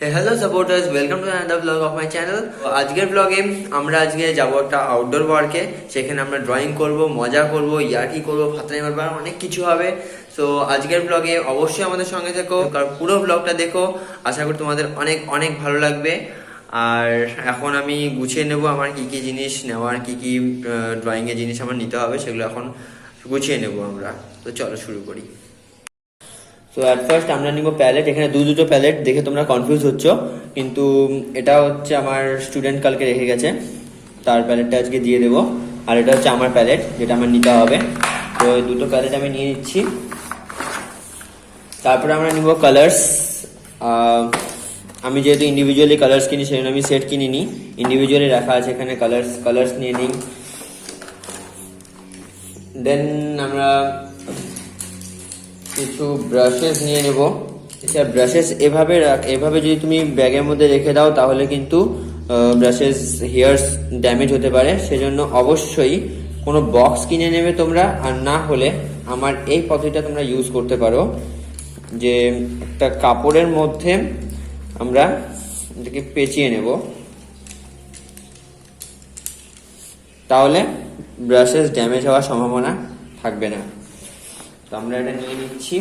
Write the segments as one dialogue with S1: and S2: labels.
S1: Hello supporters, welcome to another blog of my channel. আজকের ব্লগে আমরা আজকে যাবো একটা আউটডোর ওয়ার্কে। সেখানে আমরা ড্রয়িং করব, মজা করব, ইয়ার্কি করবো, ফাতরামি মারবো, অনেক কিছু হবে। সো আজকের ব্লগে অবশ্যই আমাদের সঙ্গে থেকো, কারণ পুরো ব্লগটা দেখো। আশা করি তোমাদের অনেক অনেক ভালো লাগবে। আর এখন আমি গুছিয়ে নেব আমার কি কি জিনিস নেওয়ার, কি কি ড্রয়িংয়ের জিনিস আমার নিতে হবে, সেগুলো এখন গুছিয়ে নেব আমরা। তো চলো শুরু করি। তো অ্যাট ফার্স্ট আমরা নিব প্যালেট। এখানে দুটো প্যালেট দেখে তোমরা কনফিউজ হচ্ছ, কিন্তু এটা হচ্ছে আমার স্টুডেন্ট কালকে রেখে গেছে, তার প্যালেটটা আজকে দিয়ে দেবো। আর এটা হচ্ছে আমার প্যালেট, যেটা আমার নিতে হবে। তো এই দুটো প্যালেট আমি নিয়ে নিচ্ছি। তারপরে আমরা নিব কালার্স। আমি যেহেতু ইন্ডিভিজুয়ালি কালার্স কিনি, সেজন্য আমি সেট কিনিনি, ইন্ডিভিজুয়ালি রাখা আছে এখানে কালার্স নিয়ে নিই। দেন আমরা কিছু ব্রাশেস নিয়ে নেব। আচ্ছা, ব্রাশেস এভাবে যদি তুমি ব্যাগের মধ্যে রেখে দাও তাহলে কিন্তু ব্রাশেস হেয়ার্স ড্যামেজ হতে পারে। সেজন্য অবশ্যই কোনো বক্স কিনে নেবে তোমরা, আর না হলে আমার এই পদ্ধতিটা তোমরা ইউজ করতে পারো, যে একটা কাপড়ের মধ্যে আমরা এটাকে পেঁচিয়ে নেব, তাহলে ব্রাশেস ড্যামেজ হওয়ার সম্ভাবনা থাকবে না। তো আমরা এটা নিয়ে নিচ্ছি।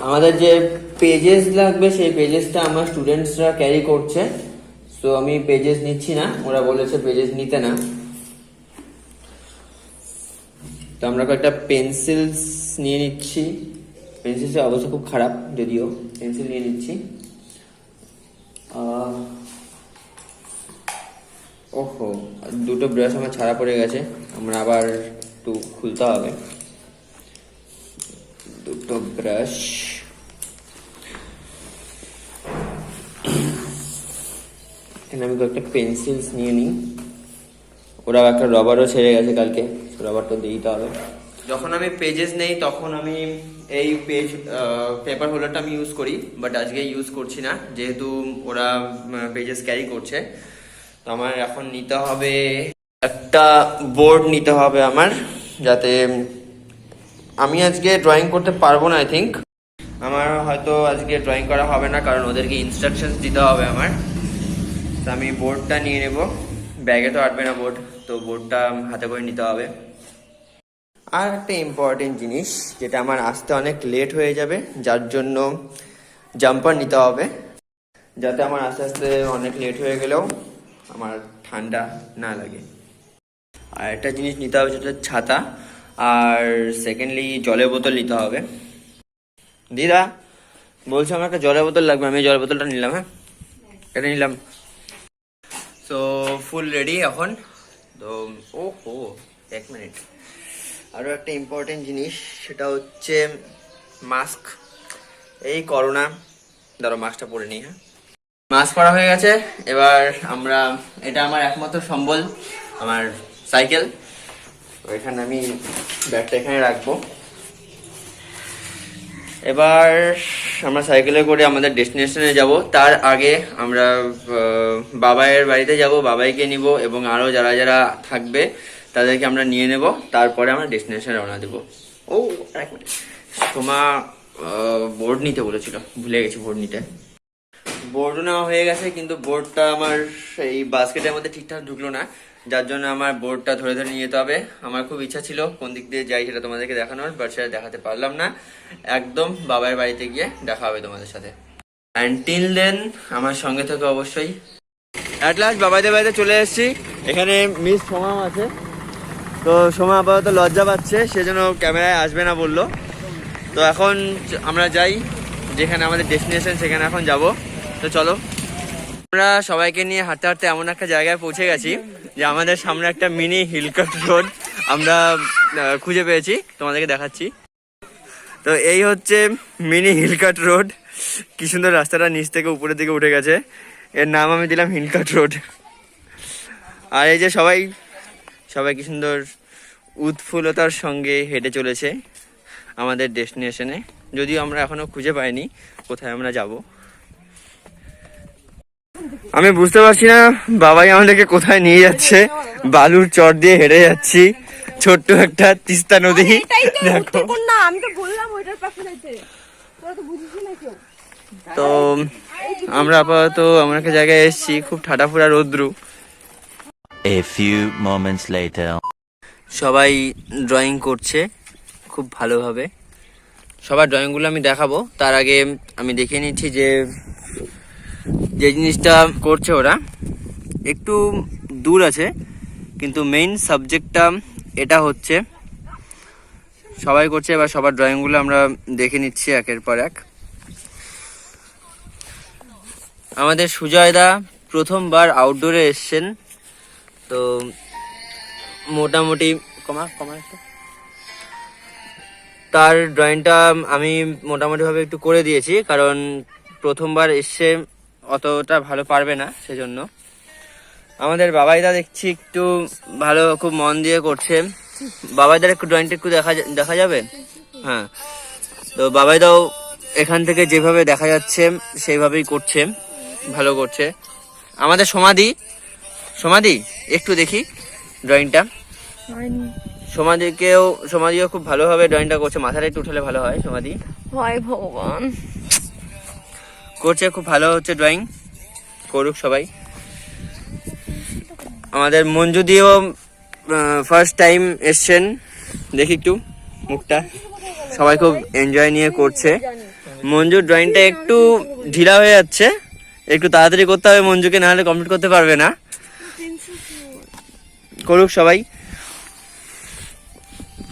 S1: আমাদের যে পেজেস লাগবে সেই পেজেসটা আমার স্টুডেন্টসরা ক্যারি করছে, তো আমি পেজেস নিচ্ছি না, ওরা বলেছে পেজেস নিতে না। তো আমরা কয়েকটা পেন্সিলস নিয়ে নিচ্ছি। পেন্সিলসের অবস্থা খুব খারাপ, যদিও পেন্সিল নিয়ে নিচ্ছি। ওহো, দুটো ব্রাশ আমার ছাড়া পড়ে গেছে, আমরা আবার একটু খুলতে হবে। দুটো ব্রাশ, এখানে আমি কয়েকটা পেন্সিলস নিয়ে নিই। ওরা একটা রবারও ছেড়ে গেছে কালকে, রবারটা দিয়ে দিতে হবে। যখন আমি পেজেস নেই তখন আমি এই পেপার হোল্ডারটা আমি ইউজ করি, বাট আজকে ইউজ করছি না, যেহেতু ওরা পেজেস ক্যারি করছে। তো আমার এখন নিতে হবে একটা বোর্ড নিতে হবে আমার, যাতে আমি আজকে ড্রয়িং করতে পারবো না। আই থিঙ্ক আমার হয়তো আজকে ড্রয়িং করা হবে না, কারণ ওদেরকে ইনস্ট্রাকশনস দিতে হবে আমার। তো আমি বোর্ডটা নিয়ে নেব, ব্যাগে তো আটবে না বোর্ড, তো বোর্ডটা হাতে করে নিতে হবে। আর একটা ইম্পর্টেন্ট জিনিস, যেটা আমার আসতে অনেক লেট হয়ে যাবে, যার জন্য জাম্পার নিতে হবে, যাতে আমার আস্তে আস্তে অনেক লেট হয়ে গেলেও আমার ঠান্ডা না লাগে। আর একটা জিনিস নিতে হবে, যেটা ছাতা। আর সেকেন্ডলি জলের বোতল নিতে হবে। দিদা বলছে আমার একটা জলের বোতল লাগবে, আমি জলের বোতলটা নিলাম। হ্যাঁ, এটা নিলাম। সো ফুল রেডি এখন। তো ওহো, এক মিনিট, আরও একটা ইম্পর্টেন্ট জিনিস, সেটা হচ্ছে মাস্ক। এই করোনা, ধরো মাস্কটা পরে নিই। হ্যাঁ, মাস্ক পরা হয়ে গেছে। এবার আমরা, এটা আমার একমাত্র সম্বল, আমার সাইকেল। তো এখানে আমি ব্যাগটা এখানে রাখবো। এবার আমরা সাইকেলে করে আমাদের ডেস্টিনেশনে যাব। তার আগে আমরা বাবাইয়ের বাড়িতে যাব, বাবাইকে নিব এবং আরও যারা যারা থাকবে তাদেরকে আমরা নিয়ে নেব। তারপরে আমরা ডেস্টিনেশনে রওনা দেবো। ও এক মিনিট, সোমা বোর্ড নিতে বলেছিল, ভুলে গেছি বোর্ড নিতে। বোর্ডও নেওয়া হয়ে গেছে, কিন্তু বোর্ডটা আমার এই বাস্কেটের মধ্যে ঠিকঠাক ঢুকলো না, যার জন্য আমার বোর্ডটা ধরে ধরে নিয়ে যেতে হবে। আমার খুব ইচ্ছা ছিল কোন দিক দিয়ে যাই সেটা তোমাদেরকে দেখানোর, বাট সেটা দেখাতে পারলাম না। একদম বাবার বাড়িতে গিয়ে দেখা হবে তোমাদের সাথে। আনটিল দেন আমার সঙ্গে থেকে অবশ্যই। অ্যাট লাস্ট বাবাদের বাড়িতে চলে এসেছি। এখানে মিস সোমাও আছে, তো সোমা আপাতত লজ্জা পাচ্ছে, সেজন্য ক্যামেরায় আসবে না বললো। তো এখন আমরা যাই যেখানে আমাদের ডেস্টিনেশন, সেখানে এখন যাব। তো চলো, আমরা সবাইকে নিয়ে হাঁটতে হাঁটতে এমন একটা জায়গায় পৌঁছে গেছি যে আমাদের সামনে একটা মিনি হিলকাট রোড আমরা খুঁজে পেয়েছি, তোমাদেরকে দেখাচ্ছি। তো এই হচ্ছে মিনি হিলকাট রোড। কি সুন্দর রাস্তাটা নিচ থেকে উপরের দিকে উঠে গেছে, এর নাম আমি দিলাম হিলকাট রোড। আর এই যে সবাই কি সুন্দর উৎফুল্লতার সঙ্গে হেঁটে চলেছে আমাদের ডেস্টিনেশনে, যদিও আমরা এখনো খুঁজে পাইনি কোথায় আমরা যাব। আমি বুঝতে পারছি না বাবাই আমাদেরকে কোথায় নিয়ে যাচ্ছে। বালুর চর দিয়ে হেঁটে যাচ্ছি, ছোট্ট একটা তিস্তা নদী। দেখো,
S2: আমি তো বললাম ওইটার পাশে যাইতে, তোরা তো বুঝিস না
S1: তো আমরা আপাতত আমরা একটা জায়গায় এসেছি, খুব ঠাটাফুড়া রৌদ্রু।
S2: A few moments later.
S1: সবাই ড্রয়িং করছে খুব ভালোভাবে। সবার ড্রয়িংগুলো আমি দেখাবো, তার আগে আমি দেখে নিচ্ছি যে যে জিনিসটা করছে ওরা একটু দূর আছে, কিন্তু মেইন সাবজেক্টটা এটা হচ্ছে। সবাই করছে, এবার সবার ড্রয়িংগুলো আমরা দেখে নিচ্ছি একের পর এক। আমাদের সুজয়দা প্রথমবার আউটডোরে এসছেন, তো মোটামুটি তার ড্রয়িংটা আমি মোটামুটিভাবে একটু করে দিয়েছি, কারণ প্রথমবার এসে অতটা ভালো পারবে না, সেজন্য। আমাদের বাবাইদা দেখছি একটু ভালো, খুব মন দিয়ে করছে। বাবাইদার একটু ড্রয়িংটা একটু দেখা যাবে? হ্যাঁ, তো বাবাইদাও এখান থেকে যেভাবে দেখা যাচ্ছে সেইভাবেই করছে, ভালো করছে। আমাদের সমাধি একটু দেখি ড্রয়িংটা। সমাধিও খুব ভালোভাবে ড্রয়িংটা করছে, মাথাটা একটু উঠালে ভালো হয়। সমাধি
S3: ভগবান
S1: করছে, খুব ভালো হচ্ছে ড্রয়িং, করুক সবাই। আমাদের মঞ্জু দিও ফার্স্ট টাইম এসছেন, দেখি একটু মুখটা। সবাই খুব এনজয় নিয়ে করছে। মঞ্জুর ড্রয়িংটা একটু ঢিলা হয়ে যাচ্ছে, একটু তাড়াতাড়ি করতে হবে মঞ্জুকে, নাহলে কমপ্লিট করতে পারবে না। করুক সবাই,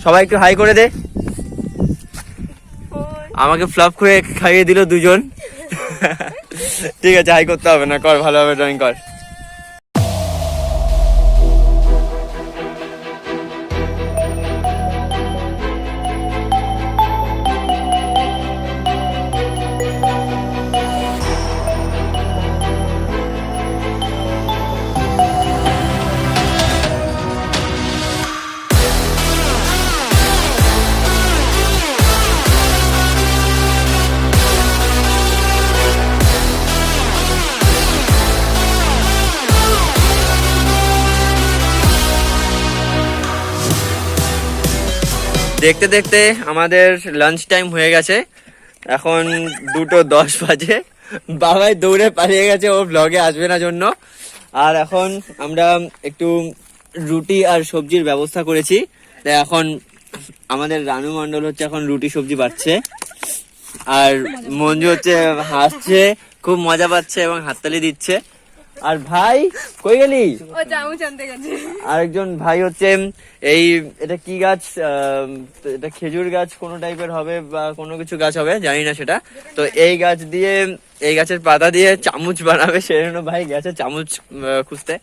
S1: সবাই একটু হাই করে দে। আমাকে ফ্লপ করে খাইয়ে দিল দুজন। ঠিক আছে, হাই করতে হবে না, কর ভালোভাবে ড্রয়িং কর। দেখতে দেখতে আমাদের লাঞ্চ টাইম হয়ে গেছে, এখন 2:10 বাজে। বাবাই দৌড়ে পালিয়ে গেছে, ও ব্লগে আসবে না জন্য। আর এখন আমরা একটু রুটি আর সবজির ব্যবস্থা করেছি, তাই এখন আমাদের রানু মণ্ডল হচ্ছে এখন রুটি সবজি বাড়ছে, আর মঞ্জু হচ্ছে হাসছে, খুব মজা পাচ্ছে এবং হাততালি দিচ্ছে। আর ভাই কই গেলি? আরেকজন ভাই হচ্ছে এটা কি গাছ, এটা খেজুর গাছ কোনো টাইপের হবে বা কোনো কিছু গাছ হবে, জানি না সেটা। তো এই গাছের পাতা দিয়ে চামচ বানাবে, সেজন্য ভাই গেছে চামচ খুঁজতে।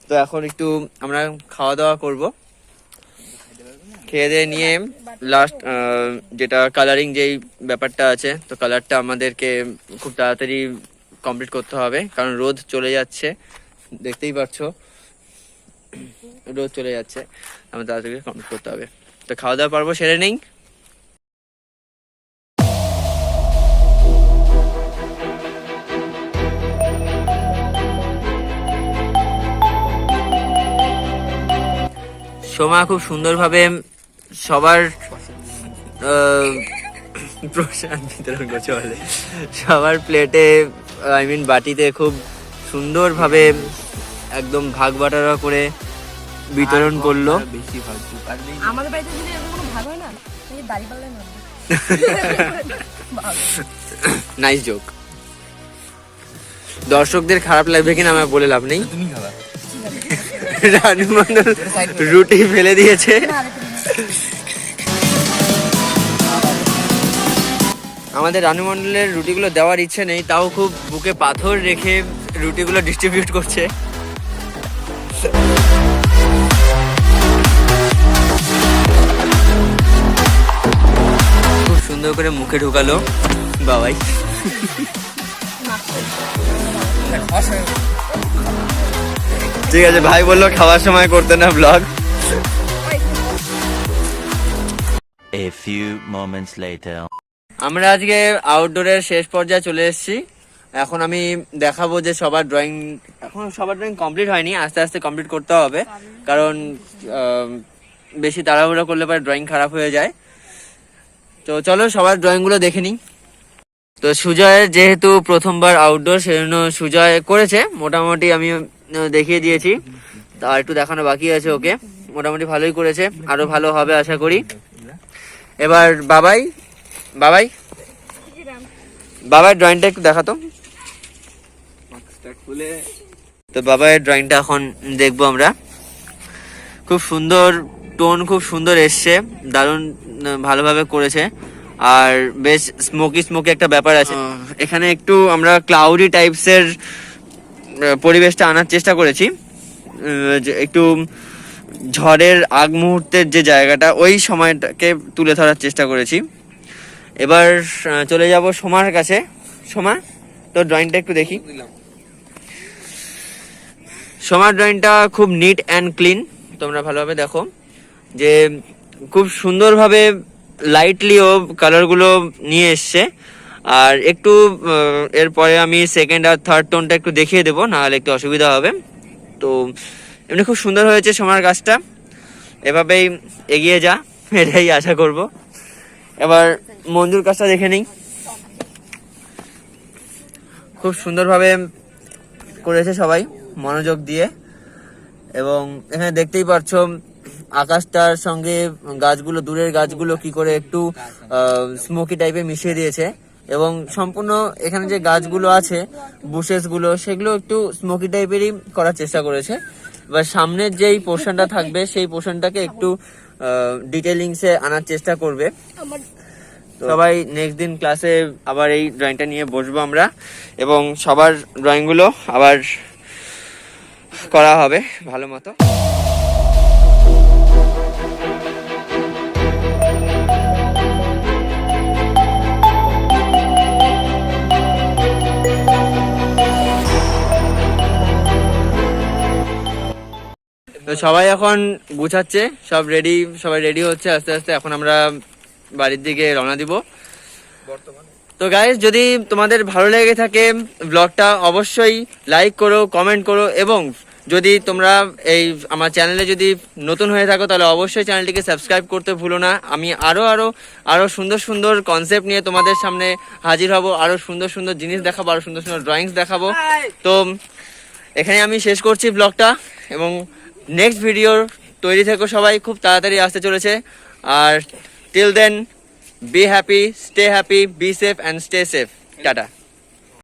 S1: তো এখন একটু আমরা খাওয়া দাওয়া করব, খেয়ে দিয়ে নিয়ে লাস্ট যেটা কালারিং যেই ব্যাপারটা আছে, তো কালারটা আমাদেরকে খুব তাড়াতাড়ি কমপ্লিট করতে হবে, কারণ রোদ চলে যাচ্ছে, দেখতেই পাচ্ছ রোদ চলে যাচ্ছে, আমাদের তাড়াতাড়ি কমপ্লিট করতে হবে। তো খাওয়া দাওয়া পারবো সেরে নেই। সোমা খুব সুন্দরভাবে সবার প্রসাদ বিতরণ করছে, বলে সবার প্লেটে বাটিতে খুব সুন্দরভাবে একদম ভাগ বাটারা করে বিতরণ করলো। বেশি ভাগ আমাদের বাড়িতে যদি এরকম কোনো ভাগ হয় না, এই দাড়িপাল্লা না। Nice joke. দর্শকদের খারাপ লাগবে কিনা আমার বলে লাভ নেই। তুমি খাবা। রানু মণ্ডল রুটি ফেলে দিয়েছে। আমাদের রানু মণ্ডলের রুটিগুলো দেওয়ার ইচ্ছে নেই, তাও খুব বুকে পাথর রেখে রুটিগুলো ডিস্ট্রিবিউট করছে। খুব সুন্দর করে মুখে ঢুকালো বাবাই। ঠিক আছে, ভাই বললো খাওয়ার সময় করতে না blog.
S2: A few moments later.
S1: আমরা আজকে আউটডোরের শেষ পর্যায়ে চলে এসেছি। এখন আমি দেখাবো যে সবার ড্রয়িং কমপ্লিট হয়নি, আস্তে আস্তে কমপ্লিট করতে হবে, কারণ বেশি তাড়াহুড়ো করলে পরে ড্রয়িং খারাপ হয়ে যায়। তো চলো সবার ড্রয়িংগুলো দেখে নিই। তো সুজয়ের যেহেতু প্রথমবার আউটডোর, সেজন্য সুজয় করেছে মোটামুটি, আমি দেখিয়ে দিয়েছি, তা একটু দেখানো বাকি আছে ওকে। মোটামুটি ভালোই করেছে, আরো ভালো হবে আশা করি। এবার বাবাই বাবার ড্রয়িংটা একটু দেখাতো। তো বাবার ড্রয়িংটা এখন দেখবো আমরা। খুব সুন্দর টোন, খুব সুন্দর এসছে, দারুণ ভালোভাবে করেছে। আর বেশ স্মোকি একটা ব্যাপার আছে এখানে। একটু আমরা ক্লাউডি টাইপসের পরিবেশটা আনার চেষ্টা করেছি, একটু ঝড়ের আগ মুহূর্তের যে জায়গাটা, ওই সময়টাকে তুলে ধরার চেষ্টা করেছি। এবার চলে যাব সোমার কাছে। সোমা, তোর ড্রয়িংটা একটু দেখি। সোমার ড্রয়িংটা খুব নিট অ্যান্ড ক্লিন, তোমরা ভালোভাবে দেখো যে খুব সুন্দরভাবে লাইটলিও কালারগুলো নিয়ে এসছে। আর একটু এরপরে আমি সেকেন্ড আর থার্ড টোনটা একটু দেখিয়ে দেবো, নাহলে একটু অসুবিধা হবে। তো এমনি খুব সুন্দর হয়েছে সোমার কাজটা, এভাবেই এগিয়ে যা, এটাই আশা করব। এবার মঞ্জুর কাজটা দেখে নিই। খুব সুন্দরভাবে করেছে সবাই মনোযোগ দিয়ে, এবং এখানে দেখতেই পাচ্ছ আকাশটার সঙ্গে গাছগুলো, দূরের গাছগুলো কি করে একটু স্মোকি টাইপে মিশিয়ে দিয়েছে। এবং সম্পূর্ণ এখানে যে গাছগুলো আছে, বুশেস গুলো, সেগুলো একটু স্মোকি টাইপেরই করার চেষ্টা করেছে। এবার সামনের যেই পোর্শনটা থাকবে, সেই পোর্শনটাকে একটু ডিটেলিংসে আনার চেষ্টা করবে। সবাই নেক্সট দিন ক্লাসে আবার এই ড্রয়িংটা নিয়ে বসবো আমরা, এবং সবার ড্রয়িংগুলো আবার করা হবে ভালো মতো। তো সবাই এখন গুছাচ্ছে, সবাই রেডি হচ্ছে আস্তে আস্তে। এখন আমরা বাড়ির দিকে রওনা দিব। তো গাইস, যদি তোমাদের ভালো লেগে থাকে ব্লগটা, অবশ্যই লাইক করো, কমেন্ট করো, এবং যদি তোমরা এই আমার চ্যানেলে যদি নতুন হয়ে থাকো, তাহলে অবশ্যই চ্যানেলটিকে সাবস্ক্রাইব করতে ভুলো না। আমি আরো সুন্দর কনসেপ্ট নিয়ে তোমাদের সামনে হাজির হব, আরো সুন্দর জিনিস দেখাবো, আরো সুন্দর ড্রয়িংস দেখাবো। তো এখানে আমি শেষ করছি ব্লগটা, এবং নেক্সট ভিডিওর তৈরি থেকো সবাই, খুব তাড়াতাড়ি আসতে চলেছে। আর till then, be happy, stay happy, be safe and stay safe. Tata.